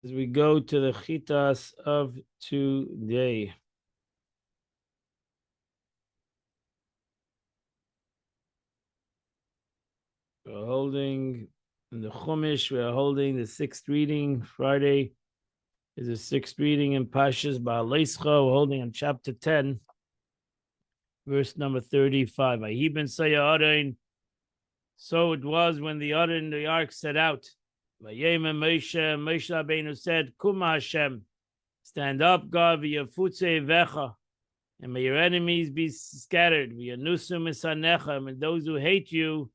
as we go to the Chitas of today. We're holding in the Chumash, we're holding the sixth reading. Friday is the sixth reading in Pashas Ba'aleischa. We're holding on chapter 10, verse number 35. So it was when the Aron and the ark set out. Moshe Rabbeinu said, Kuma Hashem, stand up, God, v'yafutze vecha, and may your enemies be scattered. V'yanusum esanechem, and those who hate you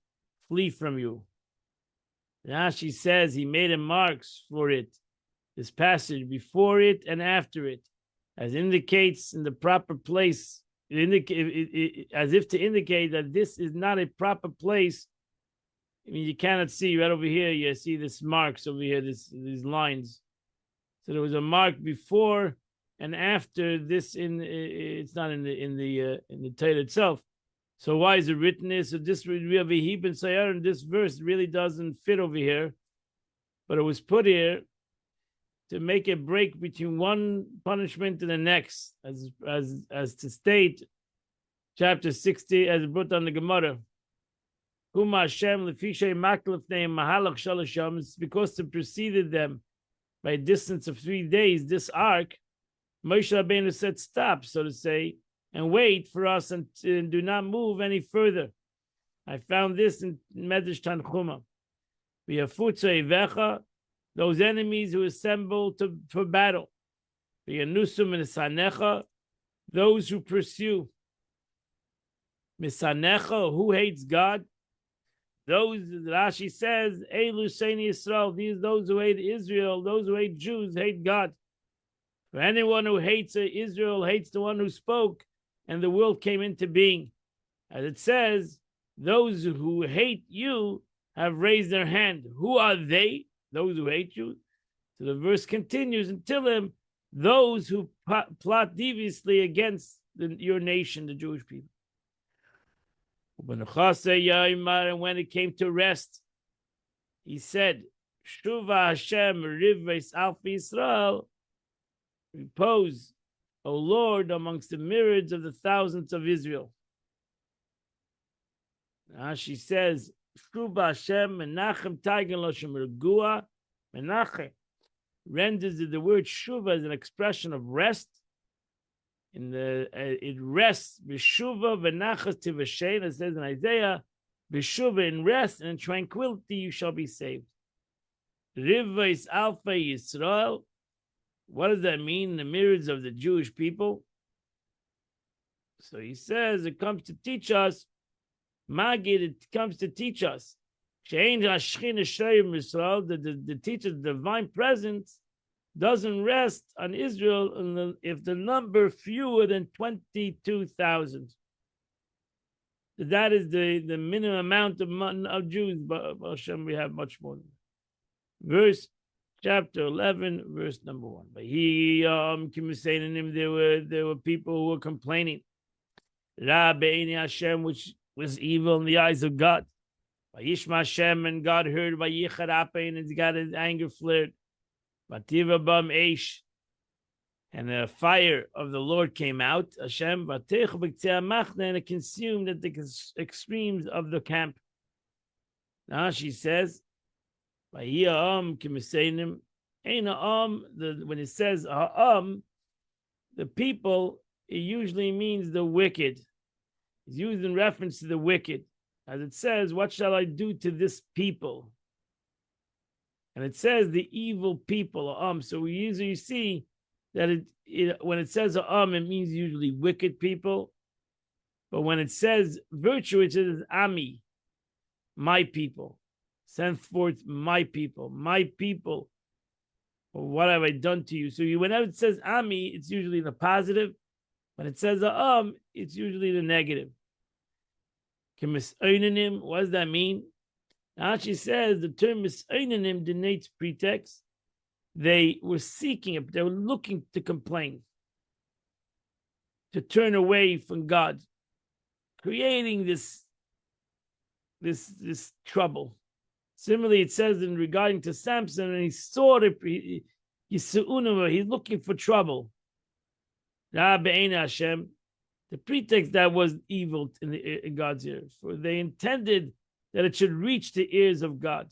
flee from you. Rashi says he made a marks for it, this passage, before it and after it, as indicates in the proper place, as if to indicate that this is not a proper place. I mean, you cannot see right over here. You see this marks over here, these lines. So there was a mark before and after this. It's not in the Torah itself. So why is it written here? So this this verse really doesn't fit over here, but it was put here to make a break between one punishment and the next, as to state chapter 60 as brought on the Gemara. It's because it preceded them by a distance of 3 days. This ark, Moshe Rabbeinu said, stop, so to say, and wait for us and do not move any further. I found this in Medrash Tanchuma. Those enemies who assemble for battle. Those who pursue. Misanecha, who hates God? Those, Rashi says, Elu Seini Yisrael, these those who hate Israel, those who hate Jews, hate God. For anyone who hates Israel hates the one who spoke, and the world came into being. As it says, those who hate you have raised their hand. Who are they? Those who hate you. So the verse continues until him, those who plot deviously against your nation, the Jewish people. And when it came to rest, he said, Shuva Hashem Rivveis Alfi Yisrael, repose, O Lord, amongst the myriads of the thousands of Israel. She says, Shuva Hashem Menachem Taigen Loshem Regua Menachem renders the word Shuva as an expression of rest. It rests b'shuva v'nachas tivashein. It says in Isaiah, b'shuva, in rest and in tranquility you shall be saved. Rivvais Alfa Yisrael. What does that mean? The myriads of the Jewish people. So he says it comes to teach us. Magid, it comes to teach us. Shein hashchin Yisrael, the teacher's divine presence doesn't rest on Israel if the number fewer than 22,000. That is the minimum amount of Jews, but Hashem, we have much more. Verse chapter 11, verse number 1. But there were people who were complaining. Rabbeinu Hashem, which was evil in the eyes of God. Vayishma Hashem, and God heard Vayichar Apein, and his anger flared. Vativa bam eish, and the fire of the Lord came out. Hashem vatech b'ktei, and it consumed at the extremes of the camp. Now she says, when it says the people, it usually means the wicked. It's used in reference to the wicked, as it says, "What shall I do to this people?" And it says the evil people, so we usually see that when it says it means usually wicked people. But when it says virtue, it says ami, my people. Send forth my people, my people. Or what have I done to you? So whenever it says ami, it's usually the positive. When it says it's usually the negative. What does that mean? Now she says the term misoinanim denotes pretext. They were seeking it, they were looking to complain, to turn away from God, creating this trouble. Similarly, it says in regarding to Samson, and he sought it, He's looking for trouble. Hashem. The pretext that was evil in God's ears, for they intended that it should reach the ears of God.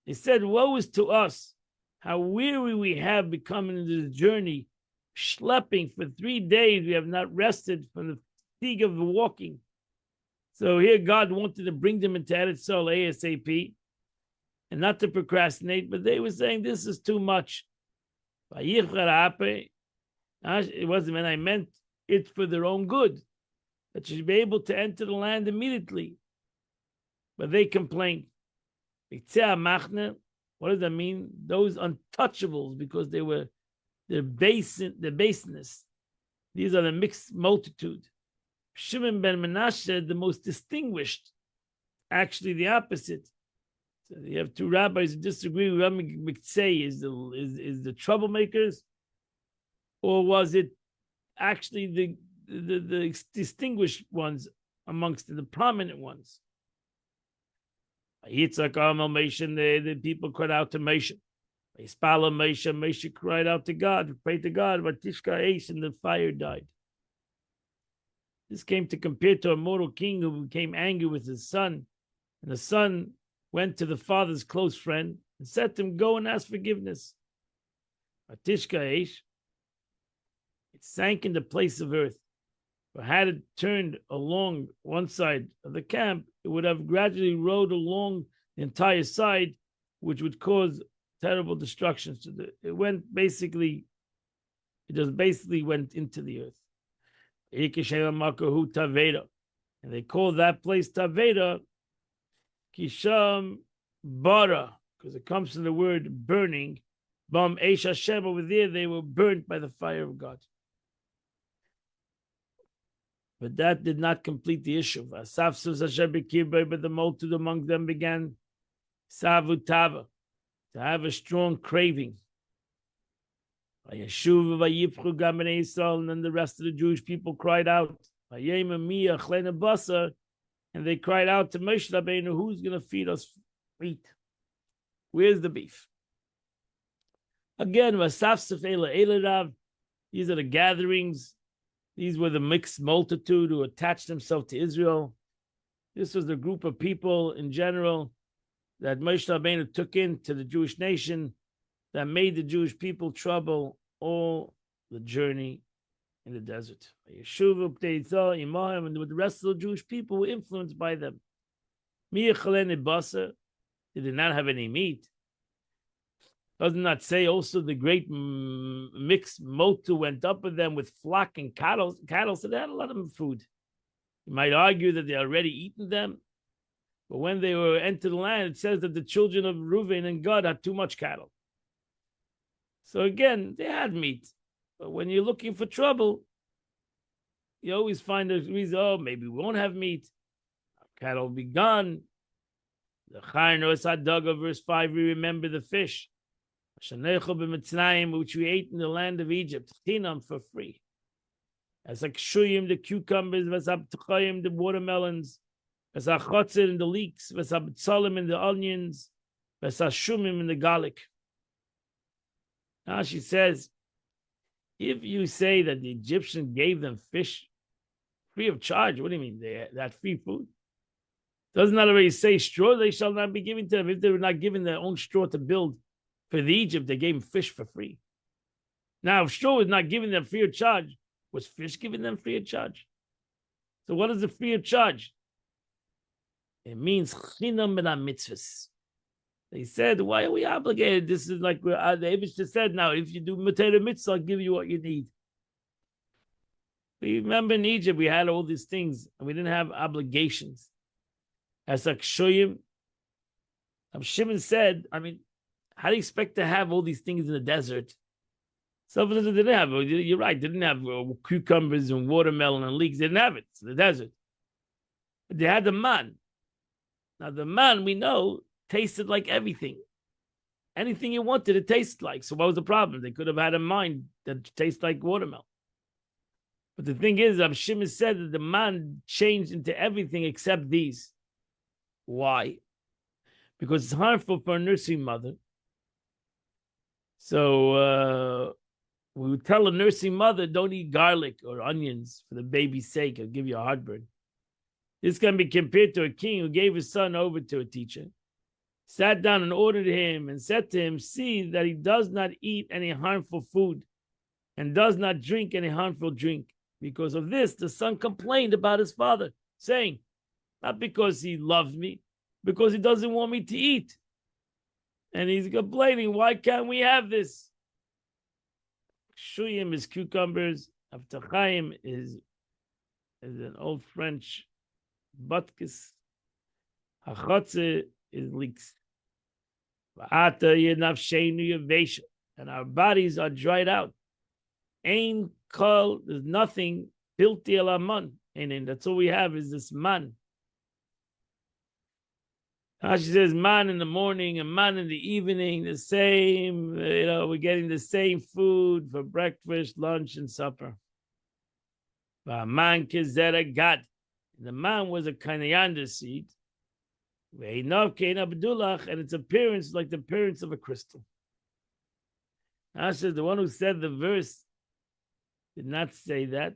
They said, woe is to us, how weary we have become in this journey, schlepping for 3 days. We have not rested from the fatigue of the walking. So here God wanted to bring them into Eretz Yisrael ASAP and not to procrastinate, but they were saying, this is too much. It wasn't when I meant it for their own good, that you should be able to enter the land immediately. But they complained. What does that mean? Those untouchables, because they were their baseness. These are the mixed multitude. Shimon ben Menashe, the most distinguished, actually the opposite. So you have two rabbis who disagree. Rami Miktsei is the troublemakers, or was it actually the distinguished ones amongst the prominent ones? Yitzhak Amal Moshe, the people cried out to Moshe. Moshe cried out to God, prayed to God, but Tishka Eish, and the fire died. This came to compare to a mortal king who became angry with his son, and the son went to the father's close friend and said to him, go and ask forgiveness. Tishka Eish, it sank in the place of earth. But had it turned along one side of the camp, it would have gradually rode along the entire side, which would cause terrible destruction. So it just basically went into the earth. And they call that place Taveda Kisham Bara, because it comes from the word burning. Bam Eish Hashem, over there they were burnt by the fire of God. But that did not complete the issue. But the multitude among them began savutava, to have a strong craving. And then the rest of the Jewish people cried out. And they cried out to Moshe Rabbeinu, who's going to feed us meat? Where's the beef? Again, these are the gatherings. These were the mixed multitude who attached themselves to Israel. This was the group of people in general that Moshe Rabbeinu took into the Jewish nation, that made the Jewish people trouble all the journey in the desert. And the rest of the Jewish people were influenced by them. They did not have any meat. Does not say also the great mixed multitude went up with them with flock and cattle, so they had a lot of food. You might argue that they already eaten them, but when they were entered the land, it says that the children of Reuven and Gad had too much cattle. So again, they had meat. But when you're looking for trouble, you always find a reason, oh, maybe we won't have meat. Cattle will be gone. The Chayr Noas Hadaga, verse 5, we remember the fish, which we ate in the land of Egypt, for free. As like shuyim, the cucumbers, the watermelons, as achotzir, and the leeks, as abtzalim, and the onions, as shumim, and the garlic. Now she says, if you say that the Egyptians gave them fish free of charge, what do you mean? That free food? Doesn't that already say straw? They shall not be given to them. If they were not given their own straw to build for the Egypt, they gave them fish for free. Now, if straw was not given them free of charge, was fish given them free of charge? So what is the free of charge? It means chinam ben mitzvahs. They said, why are we obligated? This is like the Eibush just said, now, if you do Matera Mitzvah, I'll give you what you need. We remember in Egypt, we had all these things, and we didn't have obligations. As like Shoyim, Shimon said, I mean, how do you expect to have all these things in the desert? Some of them didn't have it. You're right, they didn't have cucumbers and watermelon and leeks. They didn't have it. It's the desert. But they had the man. Now, the man, we know, tasted like everything. Anything you wanted, it tasted like. So what was the problem? They could have had a mind that tastes like watermelon. But the thing is, Shimon said that the man changed into everything except these. Why? Because it's harmful for a nursing mother So we would tell a nursing mother, don't eat garlic or onions for the baby's sake. It'll give you a heartburn. This can be compared to a king who gave his son over to a teacher, sat down and ordered him and said to him, see that he does not eat any harmful food and does not drink any harmful drink. Because of this, the son complained about his father, saying, not because he loves me, because he doesn't want me to eat. And he's complaining, why can't we have this? Shuyim is cucumbers. Avtachayim is an old French butkis. Hachotze is leeks. And our bodies are dried out. Ain kol, there's nothing. Pilti elaman. And that's all we have is this man. She says man in the morning and man in the evening, the same, we're getting the same food for breakfast, lunch, and supper. Man kizera gad. The man was a kanayander seed. And its appearance like the appearance of a crystal. Now says the one who said the verse did not say that.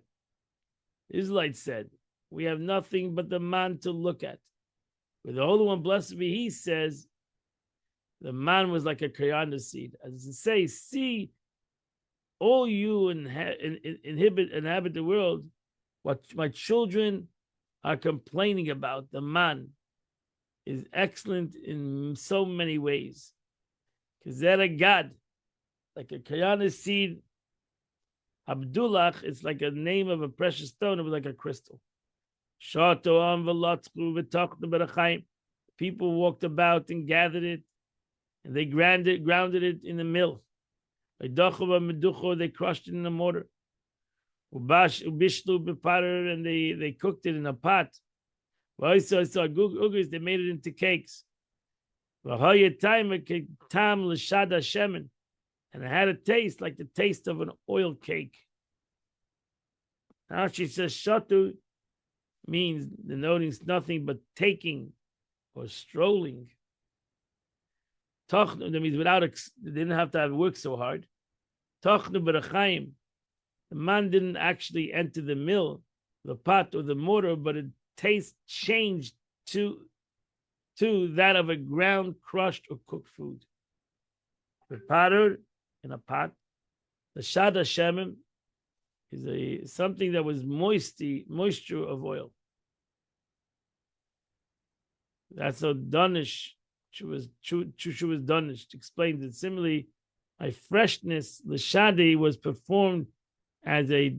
The Israelites said, we have nothing but the man to look at. With the Holy One, blessed be He, says, the man was like a kayanda seed. As to say, see, all you inhabit the world, what my children are complaining about, the man, is excellent in so many ways. Kazera God, like a kayana seed. Abdullah, it's like a name of a precious stone. It was like a crystal. People walked about and gathered it, and they grounded it in the mill. They crushed it in the mortar. And they cooked it in a pot. They made it into cakes. And it had a taste like the taste of an oil cake. Now she says, Shatu means denoting nothing but taking or strolling. That means they didn't have to work so hard. The man didn't actually enter the mill, the pot or the mortar, but its taste changed to that of a ground, crushed, or cooked food. The potter in a pot. The shad Hashem is something that was moisture of oil. That's how Danish was Danish explains it. Similarly, my freshness, the shadi, was performed as a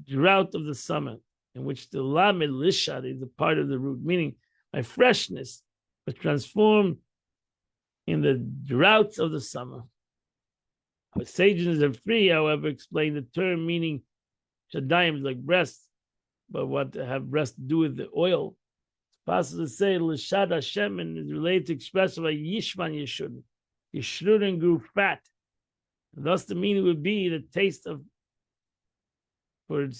drought of the summer, in which the lamed lishadi is a part of the root, meaning my freshness was transformed in the droughts of the summer. Our sages of free, however, explain the term meaning shadayim is like breasts, but what have breasts to do with the oil? It's possible to say l'shad Hashem is related to express by yishman yeshudin. Yeshudin grew fat. And thus the meaning would be the taste of, for it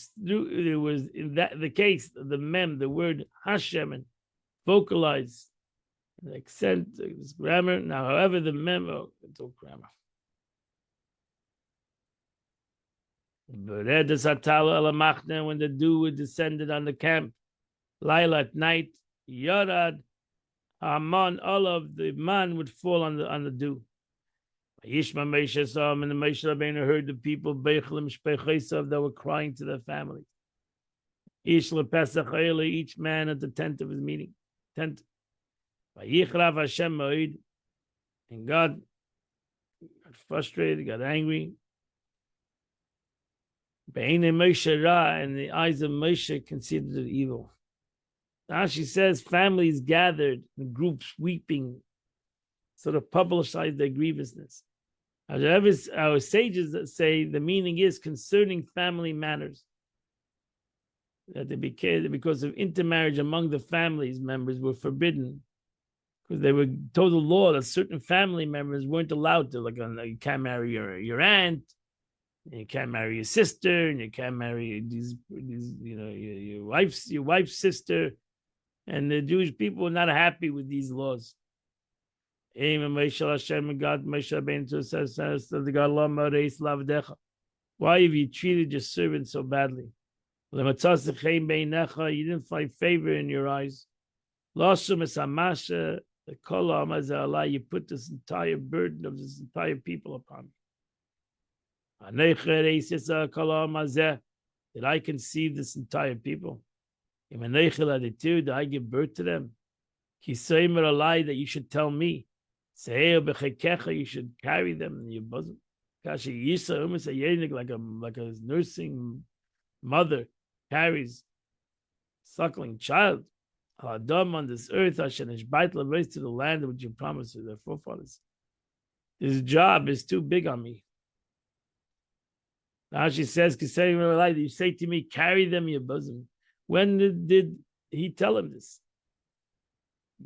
was in that the case the mem, the word Hashem, vocalized, the accent, this grammar. Now, however, the mem, it's all grammar. When the dew descended on the camp, Laila at night, Yarad, Haman, all of the man would fall on the dew. Yishma Moshe saw him, and the Moshe Rabbeinu heard the people that were crying to their families. Each man at the tent of his meeting. And God got frustrated, got angry. And the eyes of Moshe considered it evil. Now she says families gathered in groups weeping, sort of publicized their grievousness. However, our sages that say the meaning is concerning family matters. That they became, because of intermarriage among the families members were forbidden. Because they were total law that certain family members weren't allowed to, like you can't marry your aunt, and you can't marry your sister, and you can't marry these your wife's sister. And the Jewish people were not happy with these laws. God, Moshe Rabbeinu says to the God, why have you treated your servant so badly? You didn't find favor in your eyes. You put this entire burden of this entire people upon me. Did I conceive this entire people? Did I give birth to them? A lie that you should tell me. You should carry them in your bosom. Like a nursing mother carries suckling child. Adam on this earth, I should to the land which you promised to their forefathers. This job is too big on me. Now she says, you say to me, carry them in your bosom. When did he tell him this?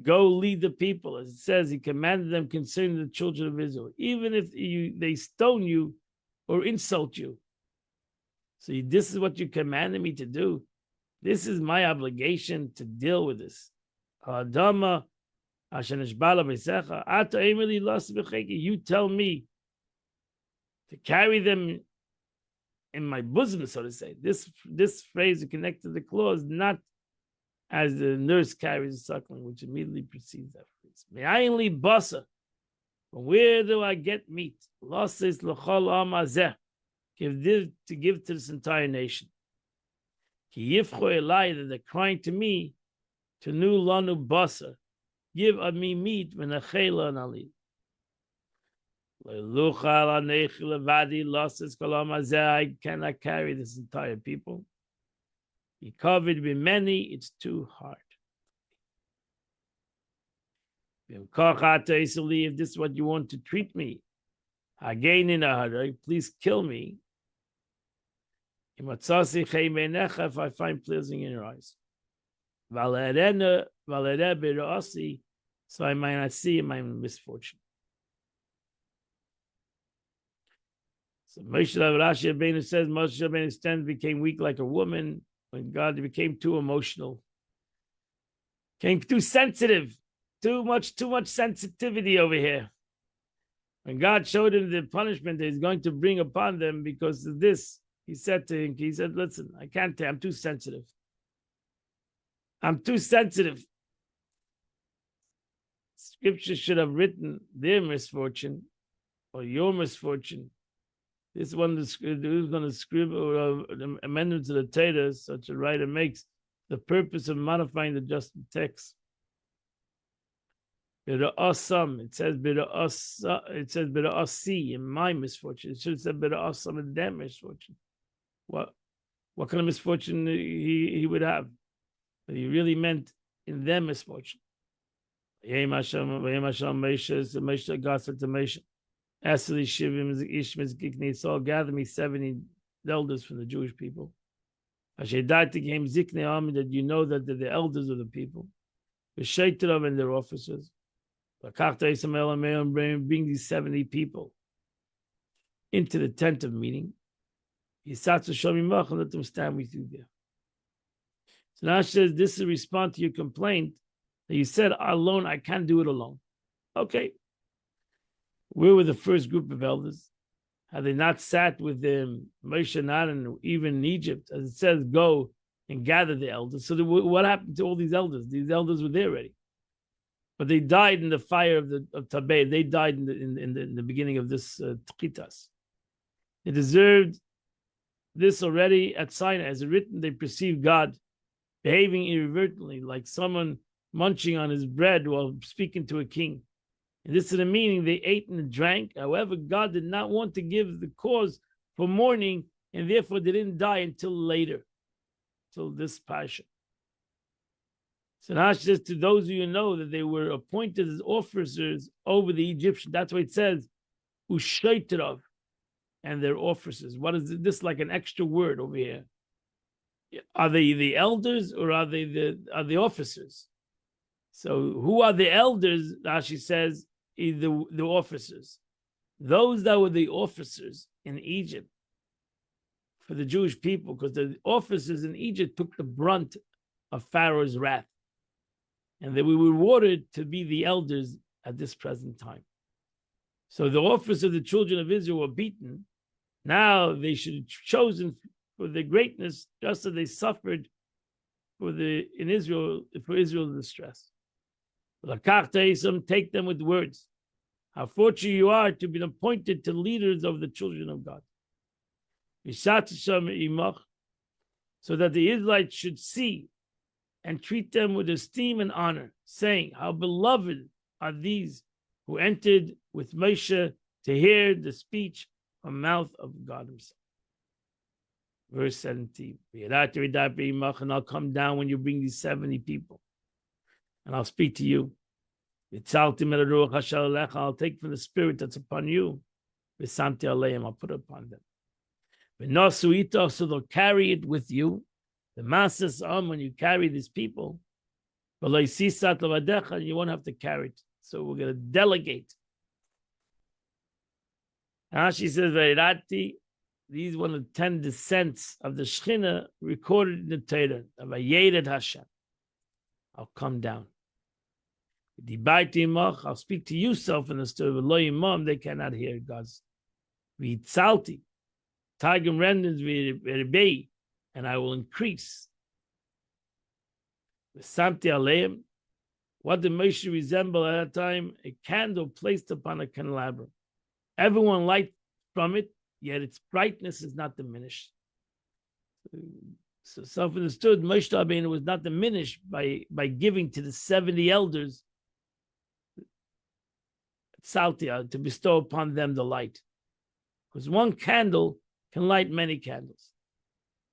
Go lead the people. As it says, he commanded them concerning the children of Israel. Even if they stone you or insult you. So this is what you commanded me to do. This is my obligation to deal with this. You tell me to carry them in my bosom, so to say. This phrase is connected to the clause, not as the nurse carries a suckling, which immediately precedes that phrase. Me'ayin basa. From where do I get meat? Losses l'chol amazeh. Give to this entire nation. Ki yifcho elai, that they're crying to me, to nu lanu basa. Give me meat when a chayla and ali. I cannot carry this entire people. Be covered with many, it's too hard. If this is what you want to treat me, again in a hurry, please kill me. If I find pleasing in your eyes. So I might not see my misfortune. So Moshe Rabbeinu says Moshe Rabbeinu's stand became weak like a woman when God became too emotional, became too sensitive, too much sensitivity over here. When God showed him the punishment that he's going to bring upon them because of this, he said to him, listen, I can't, I'm too sensitive. I'm too sensitive. Scripture should have written their misfortune or your misfortune. This one who's going to scribble an amendment to the Torah, such a writer makes, the purpose of modifying the just text. B'ra'asam, it says b'ra'asi, in my misfortune. It should have said b'ra'asam in their misfortune. What kind of misfortune he would have? But he really meant in their misfortune. God said to Moshe, Asli Shivim Ishmael Gikni Saul, gather me 70 elders from the Jewish people. Ashedati came Zikne Army, that you know that they're the elders of the people. V'sheitrav and their officers. Bring these 70 people into the tent of meeting. Yisatsu Shomimach, and let them stand with you there. So now she says, this is a response to your complaint that you said alone, I can't do it alone. Okay. Where were the first group of elders? Had they not sat with them, Moshe and Aaron, even in Egypt, as it says, go and gather the elders. So what happened to all these elders? These elders were there already, but they died in the fire of Tabei. They died in the beginning of this Tchitas. They deserved this already at Sinai. As written, they perceived God behaving irreverently, like someone munching on his bread while speaking to a king. And this is the meaning, they ate and drank. However, God did not want to give the cause for mourning, and therefore they didn't die until later, till this passion. So now she says, to those of you who know that they were appointed as officers over the Egyptians. That's why it says, Ushaitrav, and their officers. What is this, like an extra word over here? Are they the elders or are they the officers? So who are the elders? Rashi says, the officers. Those that were the officers in Egypt for the Jewish people, because the officers in Egypt took the brunt of Pharaoh's wrath. And they were rewarded to be the elders at this present time. So the officers of the children of Israel were beaten. Now they should have chosen for their greatness, just as they suffered for Israel's distress. Take them with words. How fortunate you are to be appointed to leaders of the children of God. So that the Israelites should see and treat them with esteem and honor, saying, how beloved are these who entered with Moshe to hear the speech from the mouth of God himself. Verse 17, and I'll come down when you bring these 70 people, and I'll speak to you. I'll take from the spirit that's upon you. I'll put it upon them. So they'll carry it with you. The masses when you carry these people, you won't have to carry it. So we're going to delegate. She says, these one of the 10 descents of the Shekhinah recorded in the Torah of Vayered Hashem. I'll come down. I'll speak to you, self in the story of they cannot hear God's. V'yitzalti, Targum renders v'rebei, and I will increase. V'samti aleim, what did Moshe resemble at that time? A candle placed upon a candelabrum. Everyone light from it, yet its brightness is not diminished. So self-understood, Moshe Rabbeinu was not diminished by giving to the 70 elders saltia, to bestow upon them the light. Because one candle can light many candles.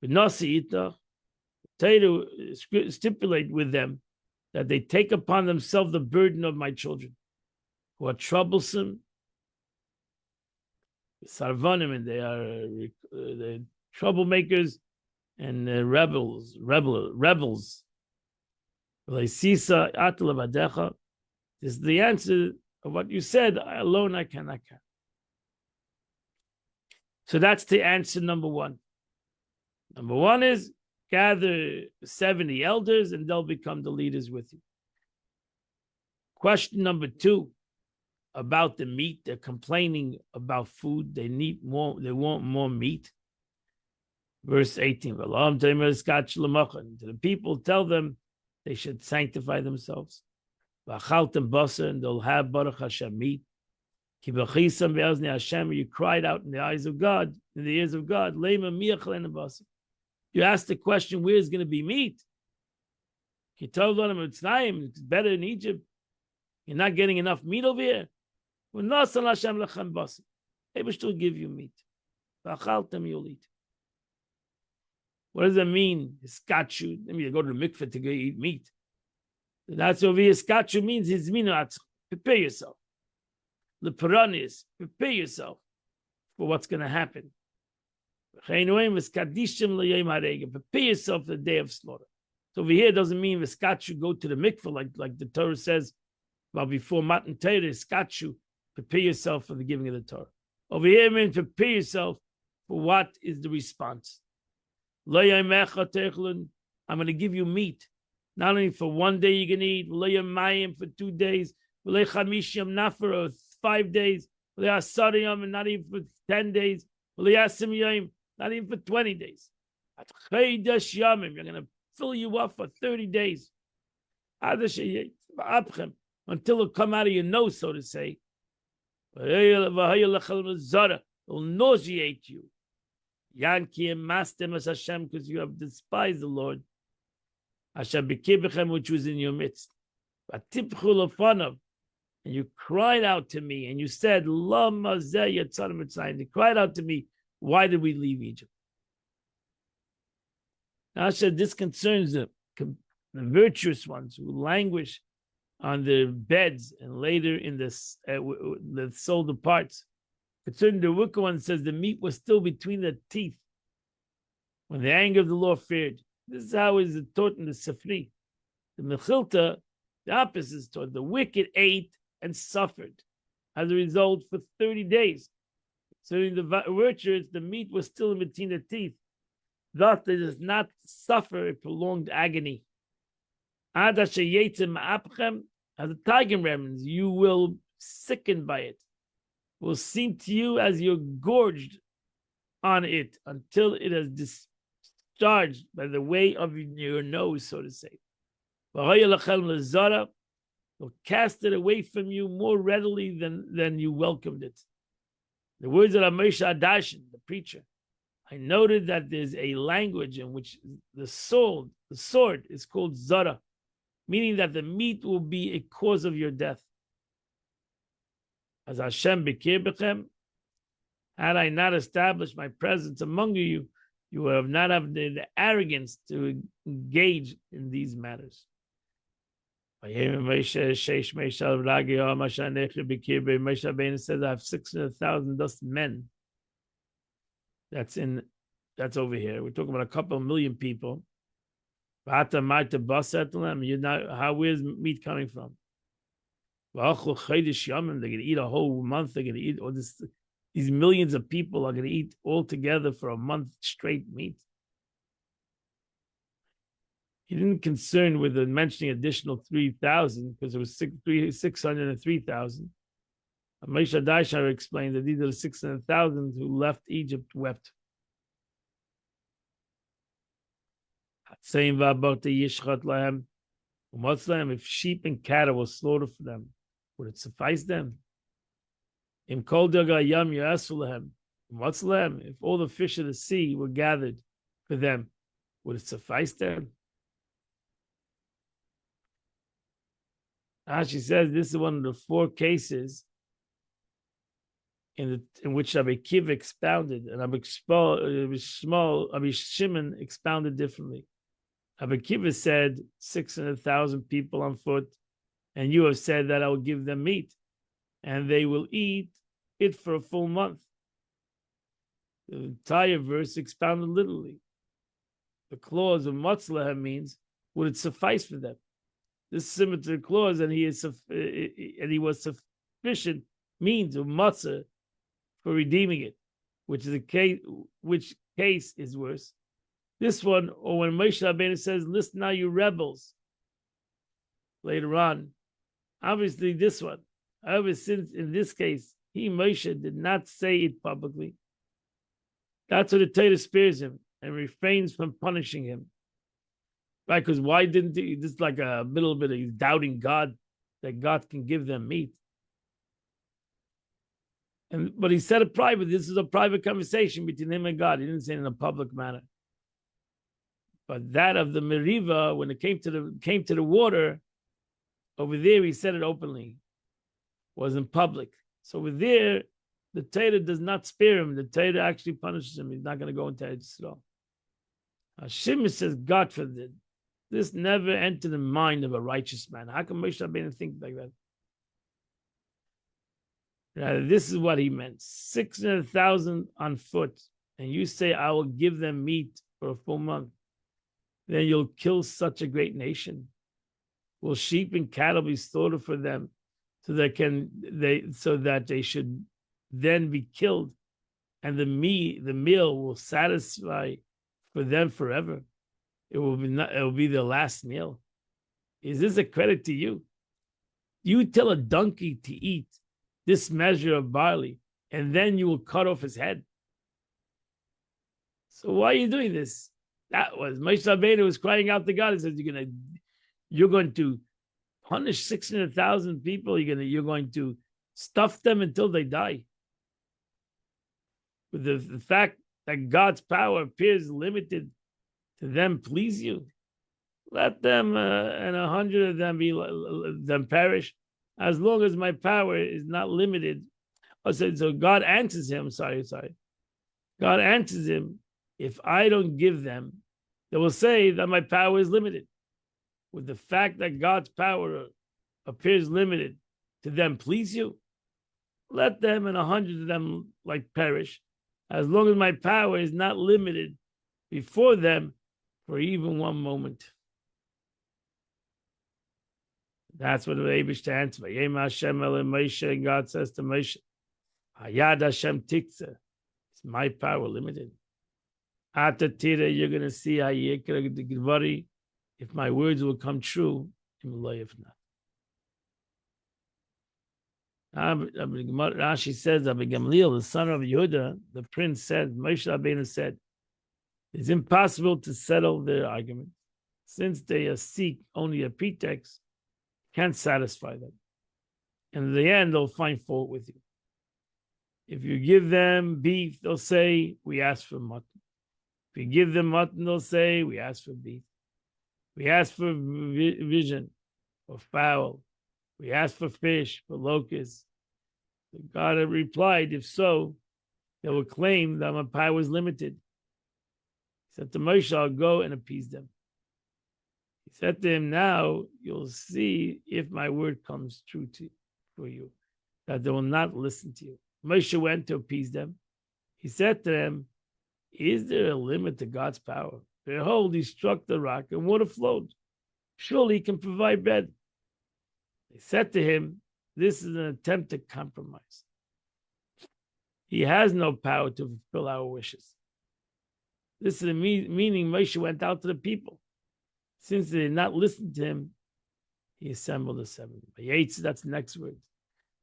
But Nasi Ita, Torah stipulate with them that they take upon themselves the burden of my children, who are troublesome, sarvanim, and they are troublemakers and rebels. This is the answer of what you said. Alone I cannot carry. So that's the answer number one. Number one is gather 70 elders and they'll become the leaders with you. Question number two, about the meat. They're complaining about food. They need more. They want more meat. Verse 18. To the people, tell them they should sanctify themselves. And they'll have Baruch Hashem meat. You cried out in the eyes of God, in the ears of God. You asked the question, where is going to be meat? He told them it's better in Egypt. You're not getting enough meat over here. Able to give you meat. You'll eat. What does that mean? Iskachu. Let me go to the mikveh to go eat meat. That's over here. Iskachu means prepare yourself. The Puranis, prepare yourself for what's going to happen. Prepare yourself for the day of slaughter. So over here doesn't mean Viskachu go to the mikveh like the Torah says. Well, before Matan Torah, Viskachu, prepare yourself for the giving of the Torah. Over here means prepare yourself for what is the response. I'm going to give you meat. Not only for one day you can eat, for 2 days, not for 5 days, and not even for 10 days, not even for 20 days. You're going to fill you up for 30 days. Until it come out of your nose, so to say. It will nauseate you. Because you have despised the Lord. Which was in your midst. And you cried out to me, and you said, you cried out to me, why did we leave Egypt? Now I said this concerns the virtuous ones who languish on their beds and later in the soul departs. Concerning the wicked one, says the meat was still between the teeth when the anger of the Lord feared. This is how it is taught in the Sifri. The Mechilta, the opposite is taught. The wicked ate and suffered as a result for 30 days. So in the virtuous, the meat was still in between the teeth. Thus, it does not suffer a prolonged agony. as a tiger remnants, you will sicken by it. It will seem to you as you're gorged on it until it is discharged by the way of your nose, so to say. You'll cast it away from you more readily than you welcomed it. The words of Moshe Adashin, the preacher, I noted that there's a language in which the sword is called Zara, meaning that the meat will be a cause of your death. As Hashem Bekir Bechem, had I not established my presence among you, you would have not have the arrogance to engage in these matters. Moshe says, I have 600,000 dust men. That's over here. We're talking about a couple of million people. You're not, where's meat coming from? They're going to eat a whole month. They're going to eat all this. These millions of people are going to eat all together for a month straight meat. He didn't concern with the mentioning additional 3,000 because it was 603,000. Moshe Daishar explained that these are the 600,000 who left Egypt wept. If sheep and cattle were slaughtered for them, would it suffice them? If all the fish of the sea were gathered for them, would it suffice them? She says this is one of the 4 cases in which Rabbi Kiva expounded, and Rabbi Shimon expounded differently. Rabbi Kiva said 600,000 people on foot, and you have said that I will give them meat, and they will eat it for a full month. The entire verse expounded literally. The clause of Matzlah means, would it suffice for them? This symmetry clause, and he was sufficient means of matzah for redeeming it, which case is worse? This one, or when Moshe Rabbeinu says, "Listen now, you rebels." Later on, obviously this one. However, since in this case Moshe did not say it publicly, that's what the Torah spares him and refrains from punishing him. Right, because why didn't he? This is like a little bit of doubting God, that God can give them meat. But he said it private. This is a private conversation between him and God. He didn't say it in a public manner. But that of the Meriva, when it came to the water, over there he said it openly. It was in public. So over there, the Torah does not spare him. The Torah actually punishes him. He's not going to go into Eretz Yisrael. Hashem says, God forbid. This never entered the mind of a righteous man. How can Moshe Rabbeinu think like that? Now, this is what he meant. 600,000 on foot. And you say, I will give them meat for a full month. Then you'll kill such a great nation. Will sheep and cattle be slaughtered for them so that they should then be killed, and the meal will satisfy for them forever? It will be their last meal. Is this a credit to you? You tell a donkey to eat this measure of barley, and then you will cut off his head. So why are you doing this? That was Moshe Rabbeinu was crying out to God. He says, "You're going to punish 600,000 people. You're going to stuff them until they die." With the fact that God's power appears limited to them, please you. Let them and 100 of them perish, as long as my power is not limited. So God answers him. Sorry. God answers him. If I don't give them, they will say that my power is limited. With the fact that God's power appears limited to them, please you. Let them and 100 of them perish, as long as my power is not limited before them for even one moment. That's what the Eibush answers. Vayem Hashem el Moshe, and God says to Moshe, Hayad Hashem tikza. Is my power limited? Atatira, you're going to see if my words will come true, if not. Rashi says, Rabbi Gamliel, the son of Yehuda, the prince said, Moshe Rabbeinu said, it's impossible to settle their argument. Since they seek only a pretext, can't satisfy them. And in the end, they'll find fault with you. If you give them beef, they'll say, we asked for mutton. If you give them mutton, they'll say, we asked for beef. We asked for vision, for fowl. We asked for fish, for locusts. God had replied, if so, they will claim that my power was limited. He said to Moshe, I'll go and appease them. He said to him, now you'll see if my word comes true for you, that they will not listen to you. Moshe went to appease them. He said to them, is there a limit to God's power? Behold, he struck the rock and water flowed. Surely he can provide bread. They said to him, this is an attempt to compromise. He has no power to fulfill our wishes. This is the meaning Moshe went out to the people. Since they did not listen to him, he assembled the 70. That's the next word.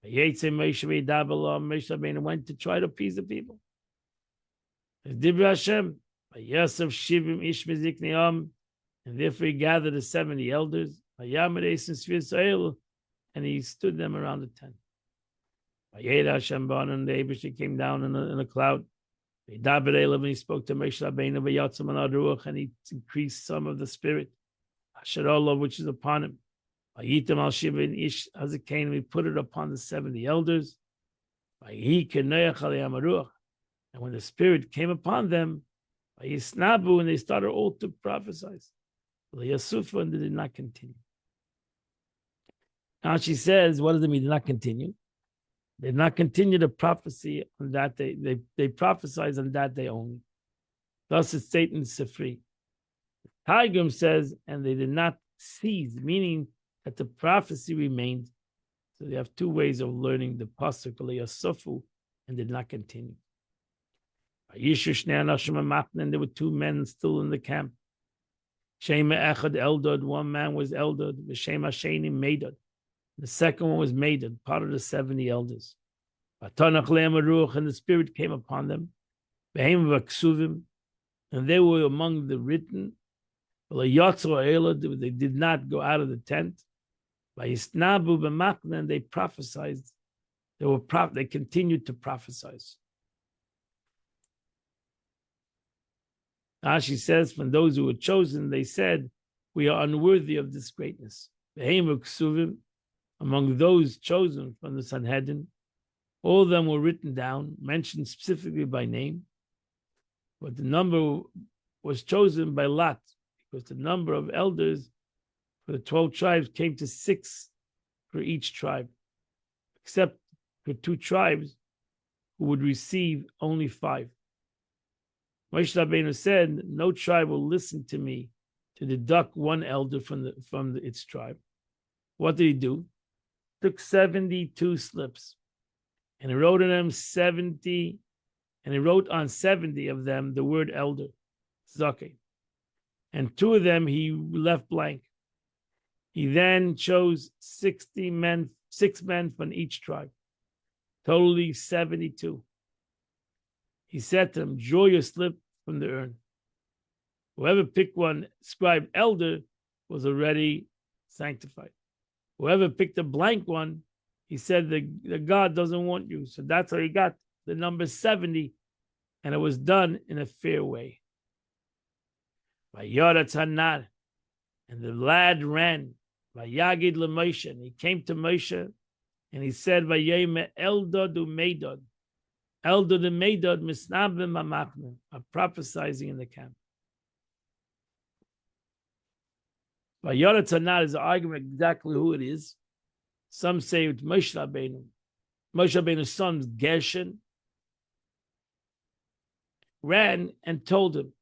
Moshe Rabbeinu went to try to appease the people. Dibra Hashem, and therefore he gathered the 70 elders, and he stood them around the tent. And the Abish came down in a cloud. And he spoke to Moshe Rabbeinu, and he increased some of the spirit, which is upon him. And we put it upon the 70 elders. And when the spirit came upon them, and they started all to prophesy. And they did not continue. Now she says, what does it mean? Did not continue? They did not continue the prophecy on that day. They prophesied on that day only. Thus it's stated in Sifri. Targum says, and they did not cease, meaning that the prophecy remained. So they have two ways of learning the pasuk Yasofu, and did not continue. And there were two men still in the camp. Shema Echad Eldad, one man was Eldad, Shema Sheni Medad. The second one was Medad, part of the 70 elders. And the spirit came upon them. And they were among the written. They did not go out of the tent. And they prophesied. They continued to prophesy. She says, from those who were chosen, they said, we are unworthy of this greatness. Among those chosen from the Sanhedrin, all of them were written down, mentioned specifically by name, but the number was chosen by lot, because the number of elders for the 12 tribes came to 6 for each tribe, except for 2 tribes who would receive only 5. Moshe Rabbeinu said, no tribe will listen to me to deduct 1 elder from its tribe. What did he do? Took 72 slips, and he wrote on them 70, and he wrote on 70 of them the word elder, Zake. And 2 of them he left blank. He then chose 6 men from each tribe, totally 72. He said to them, draw your slip from the urn. Whoever picked one scribed elder was already sanctified. Whoever picked a blank one, he said the God doesn't want you. So that's how he got the number 70, and it was done in a fair way. And the lad ran. Vayagid leMoshe, and he came to Moshe, and he said, Vayeme Eldad uMedad. Eldad and Medad misnabim mamachne, are prophesying in the camp. Vayara Tanat is arguing exactly who it is. Some say it's Moshe Rabbeinu. Moshe Rabbeinu's son, Gershon, ran and told him,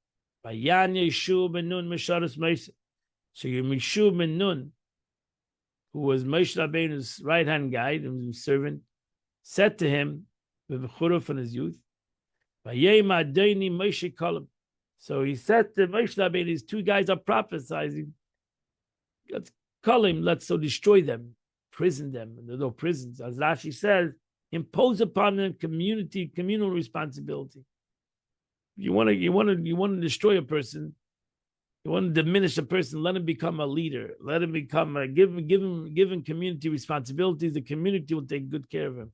Vayan Yeshua ben Nun Mesharas Moshe. So Yeshua ben Nun, who was Moshe Rabbeinu's right-hand guide and servant, said to him, with Bechura from his youth, Vayema Adoni Moshe Kolam. So he said to Moshe Rabbeinu, these 2 guys are prophesying. Let's call him, let's destroy them. imprison them. And there are no prisons. As Rashi says, impose upon them communal responsibility. You want to destroy a person. You want to diminish a person. Let him become a leader. Let him become give him community responsibilities. The community will take good care of him.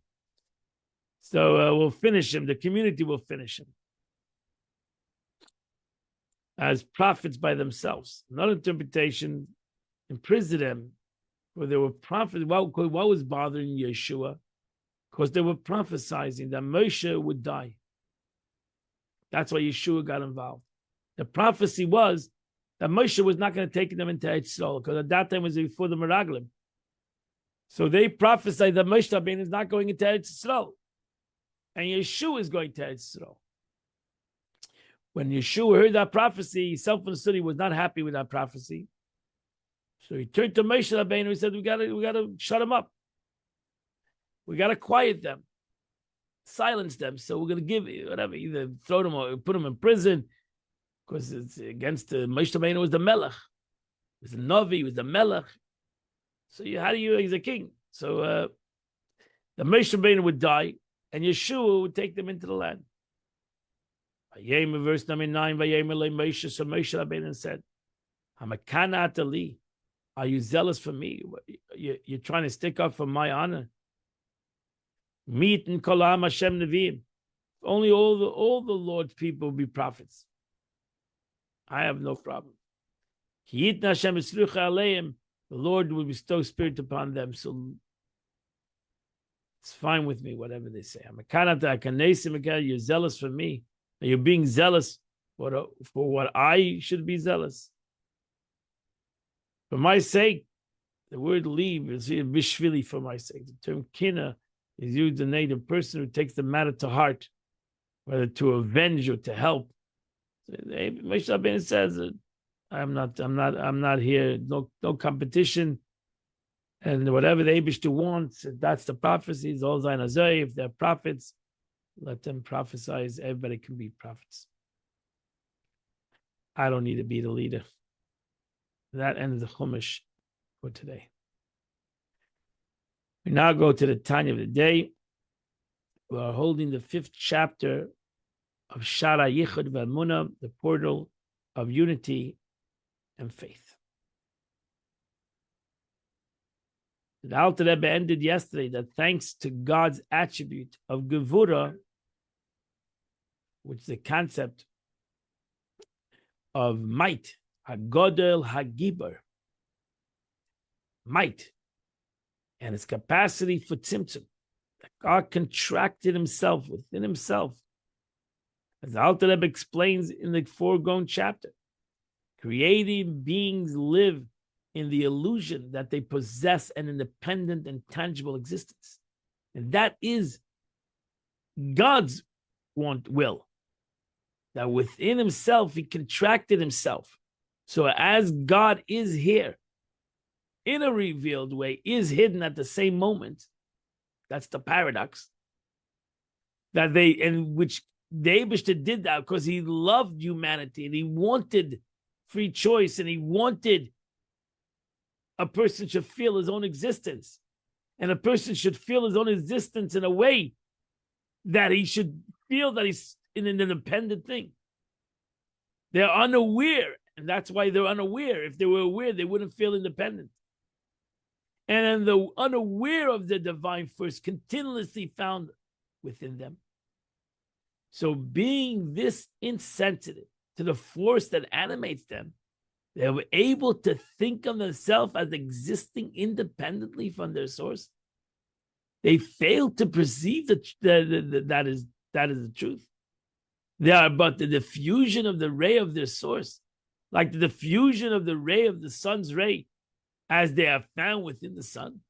So we'll finish him. The community will finish him as prophets by themselves. Not interpretation. Imprison them, where they were prophets. What was bothering Yeshua? Because they were prophesizing that Moshe would die. That's why Yeshua got involved. The prophecy was that Moshe was not going to take them into Eretz Yisrael, because at that time it was before the Meraglim. So they prophesied that Moshe Rabbeinu is not going into Eretz Yisrael, and Yeshua is going to Eretz Yisrael. When Yeshua heard that prophecy, he self-understood he was not happy with that prophecy. So he turned to Moshe Rabbeinu and said, "We got to shut them up. We got to quiet them, silence them. So we're going to give whatever, either throw them or put them in prison, because it's against the Moshe Rabbeinu was the Melech, he was the Navi, he was the Melech. So he's a king. So the Moshe Rabbeinu would die, and Yeshua would take them into the land." Verse number 9, Moshe, so Moshe Rabbeinu said, "Hamakanat Ali, are you zealous for me? You're trying to stick up for my honor. Meet and kolam Hashem Nevi'im. Only all the Lord's people will be prophets. I have no problem. Ki yitna Hashem yisrucha aleim. The Lord will bestow spirit upon them. So it's fine with me, whatever they say. You're zealous for me. You're being zealous for what I should be zealous. For my sake, the word leave is bishvili, for my sake. The term kina is used to name a person who takes the matter to heart, whether to avenge or to help. Moshe Rabbeinu says that I'm not here. No competition, and whatever the Eibishter wants, that's the prophecies. All Zayin Hazoi, if they're prophets, let them prophesize. Everybody can be prophets. I don't need to be the leader. That ends the Chumash for today. We now go to the Tanya of the day. We are holding the 5th chapter of Shara Yichud V'Emunah, the portal of unity and faith. The Alter Rebbe ended yesterday that thanks to God's attribute of Gevura, which is the concept of might, Hagodel Hagibur, might, and its capacity for tzimtzum. God contracted himself within himself. As the Alter Rebbe explains in the foregoing chapter, creating beings live in the illusion that they possess an independent and tangible existence. And that is God's will. That within himself, he contracted himself. So as God is here, in a revealed way, is hidden at the same moment. That's the paradox. Which the Eibishter did that because he loved humanity and he wanted free choice and he wanted a person should feel his own existence. And a person should feel his own existence in a way that he should feel that he's in an independent thing. They're unaware, and that's why they're unaware. If they were aware, they wouldn't feel independent. And the unaware of the divine force continuously found within them. So being this insensitive to the force that animates them, they were able to think of themselves as existing independently from their source. They failed to perceive that is the truth. They are but the diffusion of the ray of their source, like the diffusion of the ray of the sun's ray, as they are found within the sun.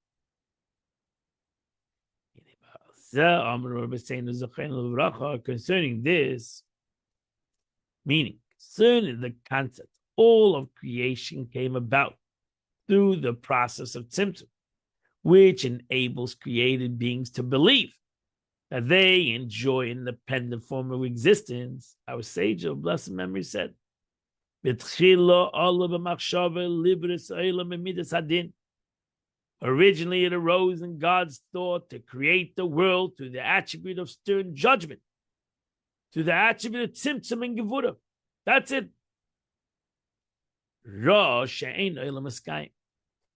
Concerning this, meaning concerning the concept, all of creation came about through the process of tzimtzum, which enables created beings to believe that they enjoy an independent form of existence. Our sage of blessed memory said, Originally, it arose in God's thought to create the world through the attribute of stern judgment, to the attribute of tzimtzum and gevura. That's it.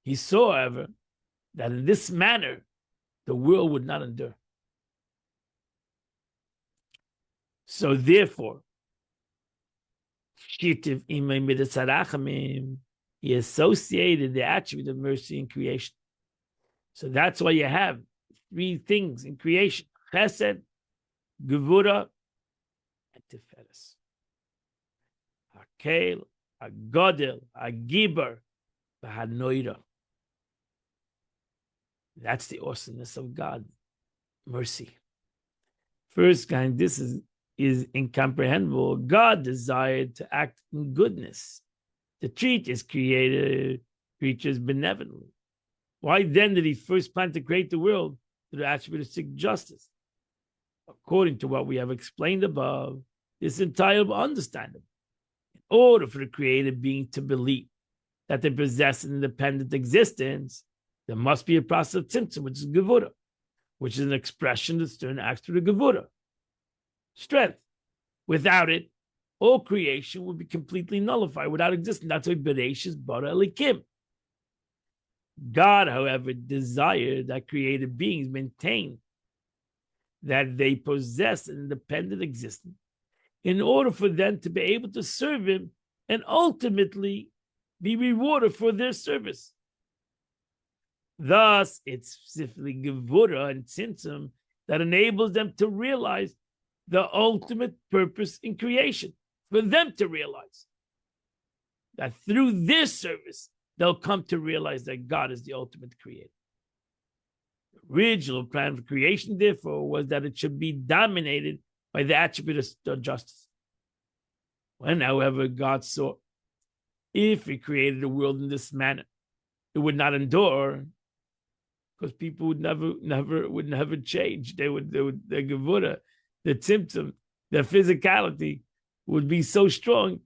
He saw, however, that in this manner, the world would not endure. So therefore, he associated the attribute of mercy in creation. So that's why you have three things in creation: Chesed, Gevura, and Tiferes. Hakel, Hagodel, Hagibar, Hanoira. That's the awesomeness of God, mercy. First kind, this is incomprehensible. God desired to act in goodness, to treat his created creatures benevolently. Why then did he first plan to create the world through the attribute of strict justice? According to what we have explained above, this is entirely understandable. In order for the created being to believe that they possess an independent existence, there must be a process of tzimtzum, which is gevura, which is an expression that stern acts through the gevura, strength. Without it, all creation would be completely nullified, without existence. That's why Bereshis bara elikim. God, however, desired that created beings maintain that they possess an independent existence in order for them to be able to serve him and ultimately be rewarded for their service. Thus, it's specifically Gevura and Tzimtzum that enables them to realize the ultimate purpose in creation, for them to realize that through their service, they'll come to realize that God is the ultimate creator. The original plan for creation, therefore, was that it should be dominated by the attribute of justice. When, however, God saw, if he created the world in this manner, it would not endure, because people would never change. Their gevura, the tzimtzum, their physicality would be so strong,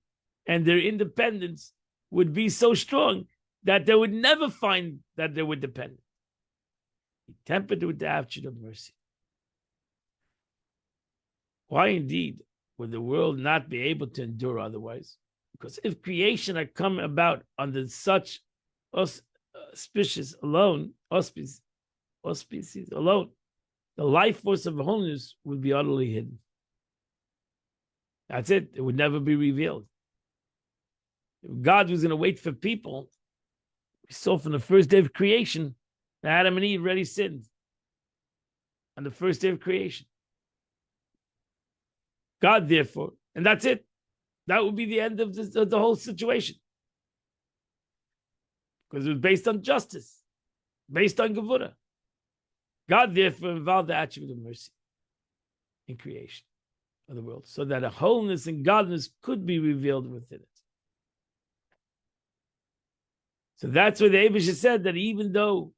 and their independence would be so strong that they would never find that they were dependent. He tempered with the attribute of mercy. Why indeed would the world not be able to endure otherwise? Because if creation had come about under such auspices alone, the life force of holiness would be utterly hidden. That's it. It would never be revealed. If God was going to wait for people, we saw from the first day of creation that Adam and Eve already sinned on the first day of creation. God, therefore, and that's it. That would be the end of the whole situation. Because it was based on justice, based on Gevura. God, therefore, involved the attribute of mercy in creation of the world, so that a wholeness and godliness could be revealed within it. So that's why the Eibush said that even though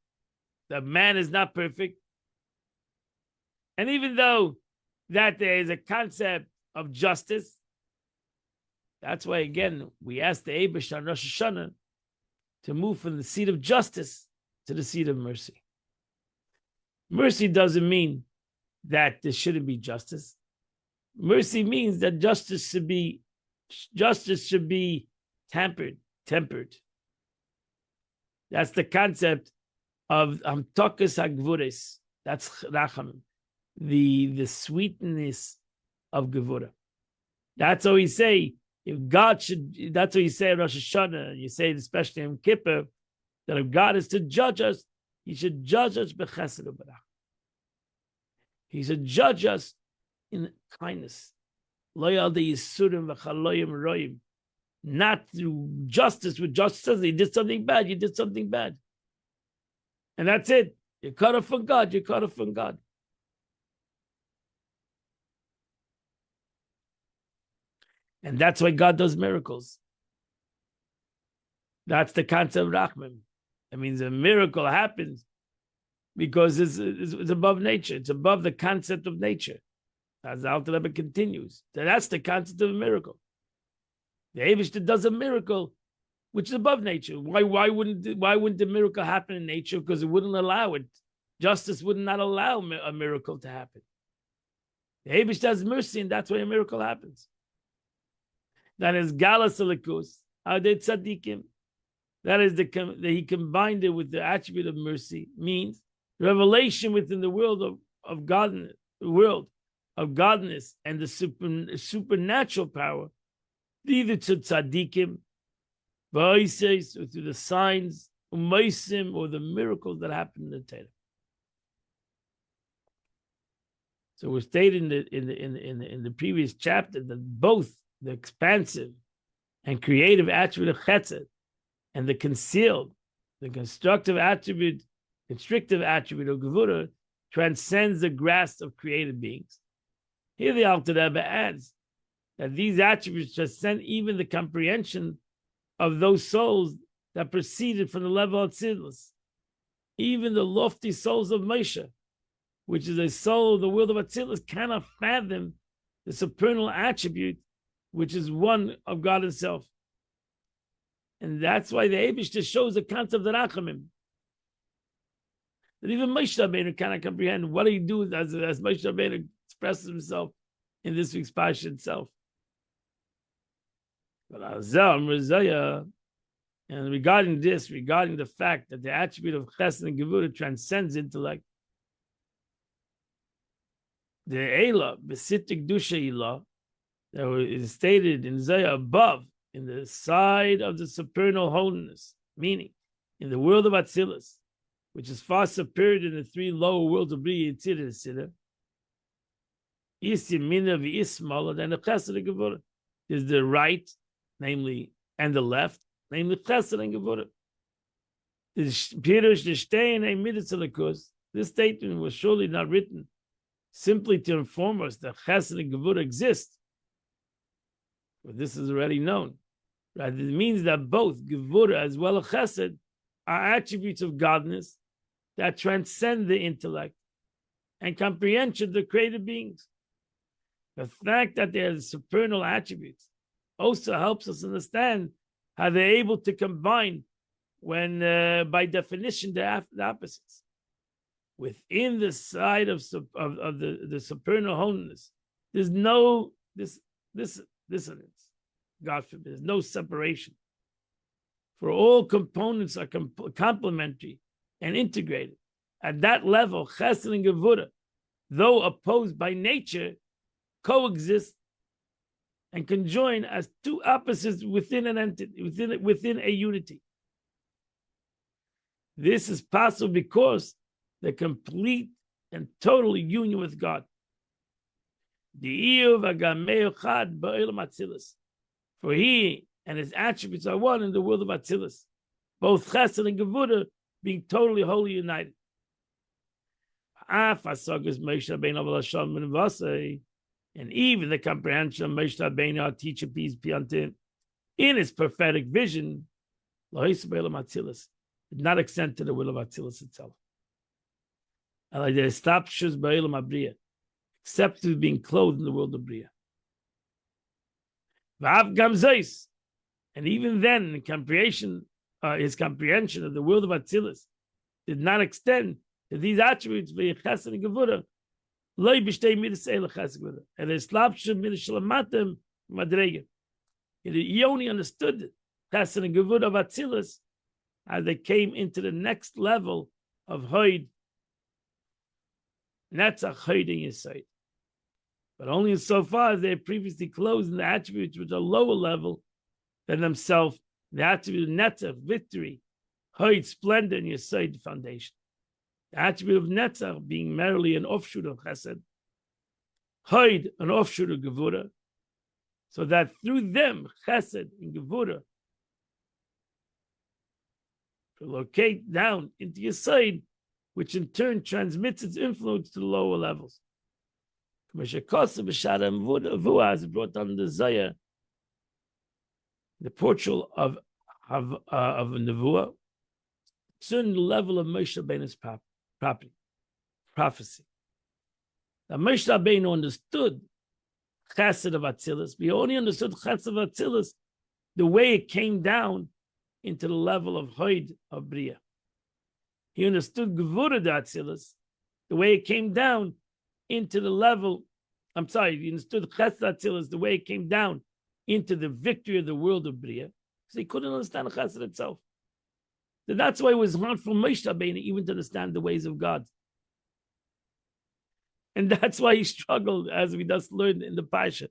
the man is not perfect, and even though that there is a concept of justice, that's why, again, we ask the Eibush on Rosh Hashanah to move from the seat of justice to the seat of mercy. Mercy doesn't mean that there shouldn't be justice. Mercy means that justice should be tempered. That's the concept of Tokas HaGvuris. That's Rachamim, the sweetness of Gevura. That's how we say, if God should, that's what you say in Rosh Hashanah, you say it especially in Kippur, that if God is to judge us, he should judge us b'chesed u'barach. He should judge us in kindness. Lo yalde yisurim v'chaloyim royim. Not through justice, with justice. He did something bad, you did something bad. And that's it. You're cut off from God, you're cut off from God. And that's why God does miracles. That's the concept of Rachmim. That means a miracle happens because it's above nature. It's above the concept of nature. As the Alter Rebbe continues. That's the concept of a miracle. The Eibishter does a miracle which is above nature. Why wouldn't the miracle happen in nature? Because it wouldn't allow it. Justice would not allow a miracle to happen. The Eibush does mercy, and that's why a miracle happens. That is Galas Elikus, Adei Tzadikim. That is that he combined it with the attribute of mercy, means revelation within the world of godness, the world of godness and the supernatural power, either to tzaddikim, or through the signs, or the miracles that happen in the Torah. So we stated in the previous chapter that both the expansive and creative attribute of Chesed and the concealed, the constrictive attribute of Gevurah transcends the grasp of created beings. Here the Alter Rebbe adds that these attributes transcend even the comprehension of those souls that proceeded from the level of Tzidlus. Even the lofty souls of Moshe, which is a soul of the world of Atzilus, cannot fathom the supernal attribute, which is one of God Himself. And that's why the Eibush shows the concept of the Rachamim. That even Moshe Rabbeinu cannot comprehend what he do as Moshe Rabbeinu expresses himself in this week's Parsha itself. But and regarding the fact that the attribute of Chesed and Gevurah transcends intellect, the Eila, Besitik Dusha Ilah, that is stated in Zayah above, in the side of the supernal holiness, meaning in the world of Atzilus, which is far superior to the three lower worlds of Bria, Yitzir, and Siddur, Is Yemina v'Ismala, then the Chesed and Gevurah. There's the right, namely, and the left, namely Chesed and Gevurah. Pirush Nishtein Midas Elikus. This statement was surely not written simply to inform us that Chesed and Gevurah exist. But this is already known. Rather, it means that both Gevurah as well as Chesed are attributes of godness that transcend the intellect and comprehension of the created beings. The fact that they are supernal attributes also helps us understand how they're able to combine when, by definition, they're the opposites. Within the side of the supernal holiness, there's no dissonance. God forbid, there's no separation. For all components are complementary and integrated. At that level, Chesed and Gevurah, though opposed by nature, coexist and conjoin as two opposites within an entity, within a unity. This is possible because the complete and total union with God. For He and His attributes are one in the world of Atzilus, both Chesed and Gevurah being totally wholly united. And even the comprehension of Moshe Rabbeinu, our teacher, peace be unto him, in his prophetic vision, did not extend to the will of Atzilus itself. Except to being clothed in the world of Bria. And even then, his comprehension of the world of Atzilus did not extend to these attributes of Chesed and Gevurah. He only understood Chesed and Gevurah of Atzilus as they came into the next level of Hoid, Netzach Hoid in Yesod. But only insofar as they had previously closed in the attributes which are lower level than themselves, the attribute of Netzach, victory, Hoid, splendor, and Yesod, foundation. The attribute of Netzach being merely an offshoot of Chesed, Hoid, an offshoot of Gevurah, so that through them, Chesed and Gevurah to locate down into Yesod, which in turn transmits its influence to the lower levels. As brought down the Zayah, the portal of Nevuah, certain level of Moshe Rabbeinu's prophecy. That Moshe Rabbeinu understood Chesed of Atzilus. We only understood Chesed of Atzilus the way it came down into the level of Hoid of Bria. He understood Gevura de Atzilus, the way it came down into the level. I'm sorry, he understood Chesed Atzilus, the way it came down into the victory of the world of Bria, because he couldn't understand Chesed itself. So that's why it was hard for Moshe Rabbeinu even to understand the ways of God. And that's why he struggled, as we just learned in the Pasha.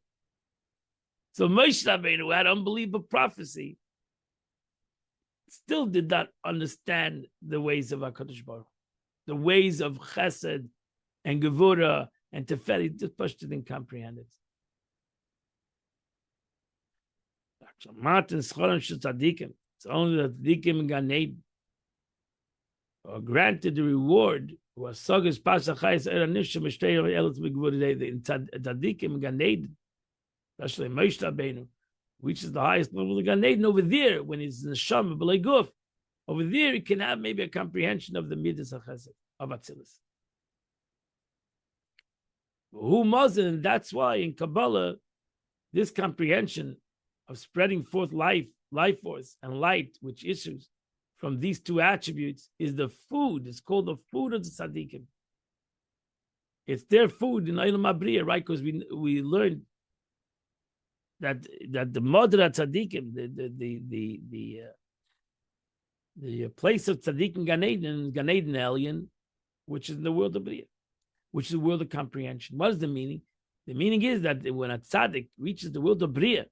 So Moshe Rabbeinu had unbelievable prophecy, still did not understand the ways of HaKadosh Baruch, the ways of Chesed and Gevura and Teferet. He just pushed it and comprehended. It's only the Tzadikim in Gan Eden are granted the reward. Was Sagas Pasachais Eranishim Mishtei Elos Begvur in Tzadikim in Gan Eden, especially Moshe Rabbeinu, which is the highest level of Gan Eden. Over there, when he's in the Shama B'lei Guf, over there he can have maybe a comprehension of the Midas of Chesed of Atzilus. Who Mazen, and that's why in Kabbalah, this comprehension of spreading forth life force, and light, which issues from these two attributes, is the food. It's called the food of the tzaddikim. It's their food in Olam Abriya, right? Because we learned that the Modra tzaddikim, the place of tzaddikim Gan Eden Alien, which is in the world of Briya, which is the world of comprehension. What is the meaning? The meaning is that when a tzaddik reaches the world of Briya,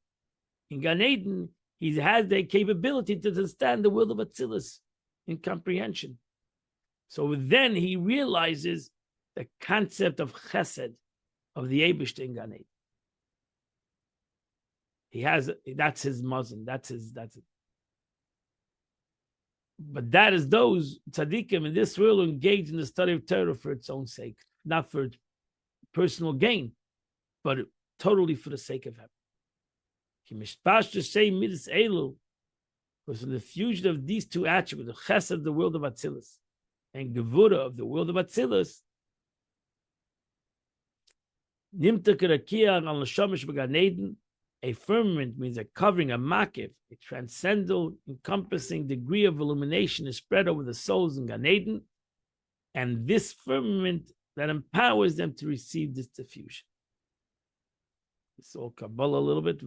in Gan Eden, he has the capability to understand the world of Atzilus in comprehension. So then he realizes the concept of Chesed, of the Eibishter in Gan Eden. That's his muzzin, that's it. But that is those tzaddikim in this world engaged in the study of Torah for its own sake, not for personal gain, but totally for the sake of heaven. Because of the fusion of these two attributes, the Chesed of the world of Atzilus and Gevura of the world of Atzilus, a firmament means a covering, a makif, a transcendental, encompassing degree of illumination is spread over the souls in Gan Eden, and this firmament that empowers them to receive this diffusion. It's all Kabbalah a little bit.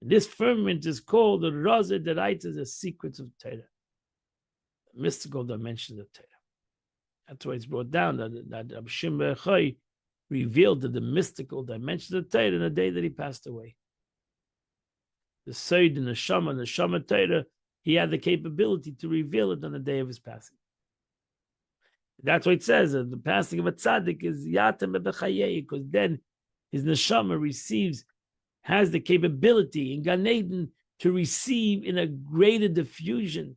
This firmament is called the Raza Deraisa, the secrets of Torah, the mystical dimensions of Torah. That's why it's brought down that Rabbi Shimon Bar Yochai revealed the mystical dimensions of Torah in the day that he passed away. The Seid and the Shama Torah, he had the capability to reveal it on the day of his passing. That's what it says. The passing of a tzaddik is yatem b'chayei, because then his neshama has the capability in Gan Eden to receive in a greater diffusion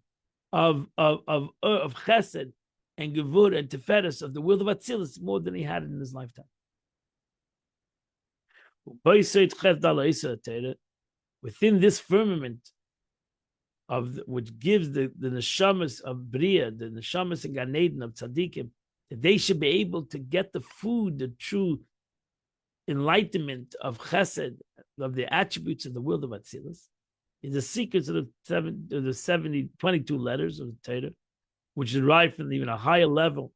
of chesed and gevura and teferes of the world of Atzilus more than he had in his lifetime. Within this firmament which gives the neshamas of Bria, the neshamas in Gan Eden of tzaddikim, that they should be able to get the food, the true enlightenment of chesed, of the attributes of the world of Atzilus, is the secrets of the 22 letters of the Torah, which derive from even a higher level,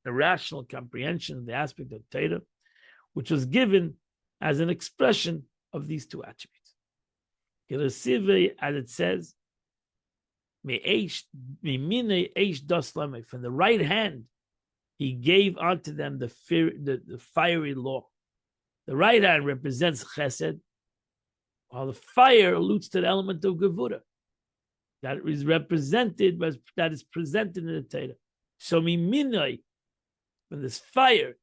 the rational comprehension of the aspect of Torah, which was given as an expression of these two attributes. As it says, from the right hand, he gave unto them the fiery law. The right hand represents chesed, while the fire alludes to the element of gevura that is represented, that is presented in the Torah. So miminai, from this fire,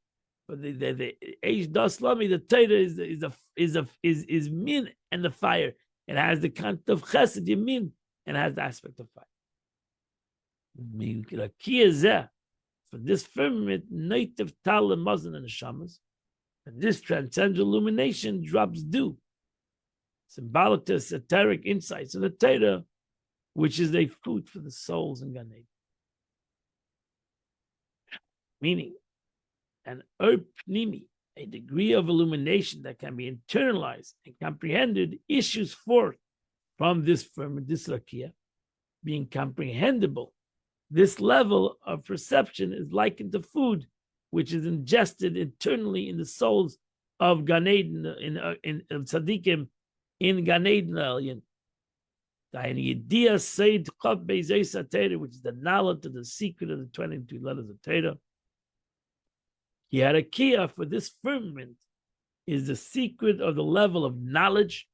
but the eish das lami, the Torah is min and the fire. It has the content of chesed, yamin, and has the aspect of fire. For this firmament, night of tal and mazan and neshamas, and this transcendental illumination drops dew, symbolic to esoteric insights of the Torah, which is a food for the souls in Gan Eden. Meaning, an pnimi, a degree of illumination that can be internalized and comprehended, issues forth from this firmament, this rakia, being comprehensible. This level of perception is likened to food, which is ingested internally in the souls of Gan Eden, in tzaddikim, in Gan Eden, which is the knowledge of the secret of the 22 letters of Torah. He had a kia for this firmament is the secret of the level of knowledge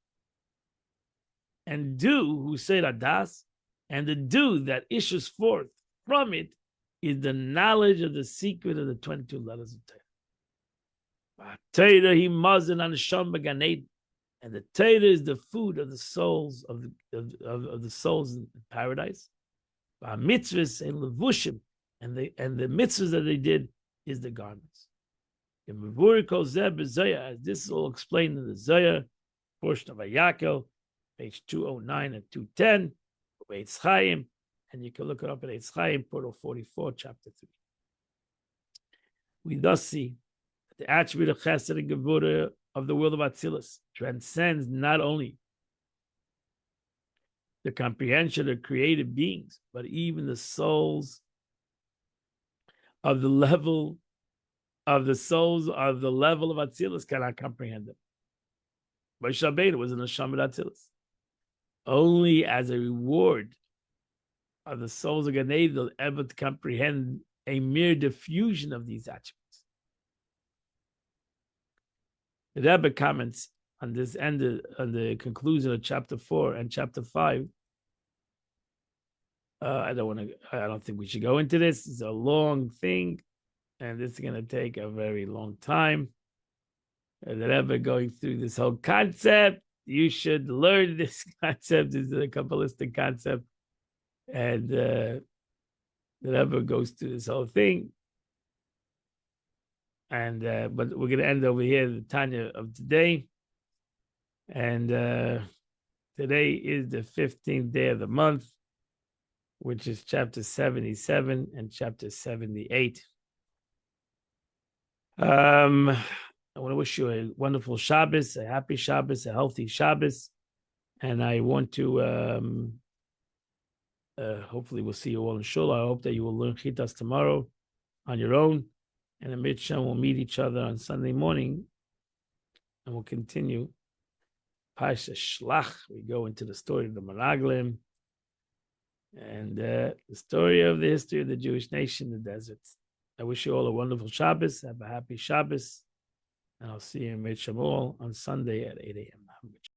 and dew, who said adas, and the dew that issues forth from it is the knowledge of the secret of the 22 letters of Torah. Torah he mazin on the Gan Eden, and the Torah is the food of the souls of the souls in paradise. Mitzvahs and levushim, and the mitzvahs that they did is the garments. As this is all explained in the Zohar portion of Ayakel, page 209 and 210, Eitz Chaim, and you can look it up at Eitz Chaim, portal 44, chapter 3. We thus see that the attribute of Chesed and Gevurah of the world of Atzilus transcends not only the comprehension of created beings, but even the souls of the level of the level of Atzilus cannot comprehend them. Moshe Rabbeinu was in the Neshama Atzilus. Only as a reward of the souls of Gan Eden able to comprehend a mere diffusion of these attributes. The Rebbe comments on this end on the conclusion of chapter 4 and chapter 5. I don't think we should go into this. It's a long thing, and this is going to take a very long time. The Rebbe going through this whole concept. You should learn this concept. This is a Kabbalistic concept. And the Rebbe goes through this whole thing. And but we're going to end over here, the Tanya of today. And today is the 15th day of the month, which is chapter 77 and chapter 78. I want to wish you a wonderful Shabbos, a happy Shabbos, a healthy Shabbos. And I want to, hopefully we'll see you all in Shul. I hope that you will learn Chitas tomorrow on your own. And in Mitzvah, we'll meet each other on Sunday morning. And we'll continue. Parsha Shlach, we go into the story of the Meraglim. And the story of the history of the Jewish nation in the desert. I wish you all a wonderful Shabbos. Have a happy Shabbos. And I'll see you in Beit Shammai on Sunday at 8 a.m.